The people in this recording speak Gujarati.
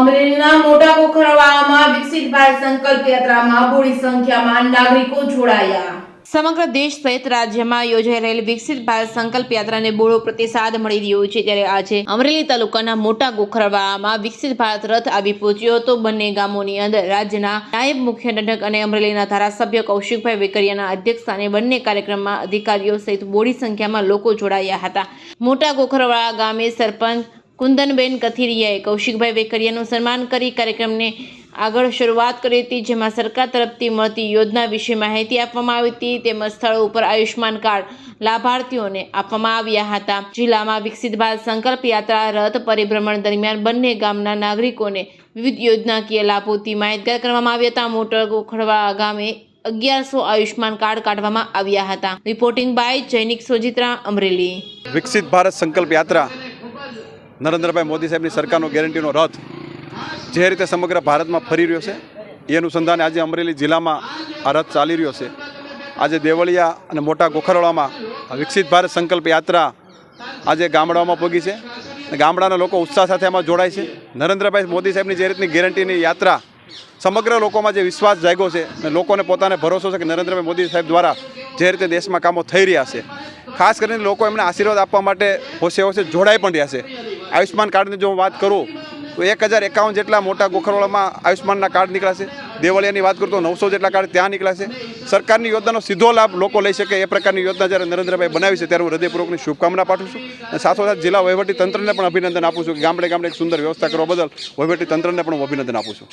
અમરેલીના મોટા કોખરવાળામાં વિકસિત ભારત સંકલ્પ યાત્રામાં બહોળી સંખ્યામાં નાગરિકો જોડાયા। સમગ્ર દેશ સહિત રાજ્યમાં યોજાઈ રહેલી વિકસિત ભારત સંકલ્પ યાત્રાને બહોળો પ્રતિસાદ મળી રહ્યો છે। ત્યારે આજે અમરેલી તાલુકાના મોટા કોખરવાળામાં વિકસિત ભારત રથ આવી પહોંચ્યો હતો। બંને ગામોની અંદર રાજ્યના નાયબ મુખ્ય દંડક અને અમરેલીના ધારાસભ્ય કૌશિકભાઈ વેકરિયાના અધ્યક્ષસ્થાને બંને કાર્યક્રમમાં અધિકારીઓ સહિત બહોળી સંખ્યામાં લોકો જોડાયા હતા। મોટા કોખરવાળા ગામે સરપંચ કુંદનબેન કથિરિયાએ કૌશિકભાઈ વેકરિયાનું સન્માન કરી કાર્યક્રમને આગળ શરૂઆત કરી હતી, જેમાં સરકાર તરફથી મળતી યોજના વિશે માહિતી આપવામાં આવી હતી તેમજ સ્થળો ઉપર આયુષ્માન કાર્ડ લાભાર્થીઓને આપવામાં આવ્યા હતા। જિલ્લામાં વિકસિત ભારત સંકલ્પ યાત્રા રથ પરિભ્રમણ દરમિયાન બંને ગામના નાગરિકોને વિવિધ યોજનાકીય લાભોથી માહિતગાર કરવામાં આવ્યા હતા। મોટા કોખરવાળા ગામે 1100 આયુષ્માન કાર્ડ કાઢવામાં આવ્યા હતા। Reporting by Jainik Sojitra, Amreli. વિકસિત ભારત સંકલ્પ યાત્રા નરેન્દ્રભાઈ મોદી સાહેબની સરકારનો ગેરંટીનો રથ જે રીતે સમગ્ર ભારતમાં ફરી રહ્યો છે એ અનુસંધાને આજે અમરેલી જિલ્લામાં આ રથ ચાલી રહ્યો છે। આજે દેવળિયા અને મોટા કોખરવાળામાં વિકસિત ભારત સંકલ્પ યાત્રા આજે ગામડાઓમાં પહોંચી છે અને ગામડાના લોકો ઉત્સાહ સાથે આમાં જોડાય છે। નરેન્દ્રભાઈ મોદી સાહેબની જે રીતની ગેરંટીની યાત્રા સમગ્ર લોકોમાં જે વિશ્વાસ જાગ્યો છે અને લોકોને પોતાને ભરોસો છે કે નરેન્દ્રભાઈ મોદી સાહેબ દ્વારા જે રીતે દેશમાં કામો થઈ રહ્યા છે, ખાસ કરીને લોકો એમને આશીર્વાદ આપવા માટે હોશે હોશે જોડાઈ પણ રહ્યા છે। આયુષ્માન કાર્ડની જો વાત કરું તો 1051 જેટલા મોટા કોખરવાળામાં આયુષ્માનના કાર્ડ નીકળ્યા છે। દેવળિયાની વાત કરું તો 900 જેટલા કાર્ડ ત્યાં નીકળ્યા છે। સરકારની યોજનાનો સીધો લાભ લોકો લઈ શકે એ પ્રકારની યોજના જ્યારે નરેન્દ્રભાઈ બનાવી છે ત્યારે હું હૃદયપૂર્વકની શુભકામના પાઠવું છું અને સાથોસાથ જિલ્લા વહીવટી તંત્રને પણ અભિનંદન આપું છું કે ગામડે ગામડે એક સુંદર વ્યવસ્થા કરવા બદલ વહીવટી તંત્રને પણ હું અભિનંદન આપું છું।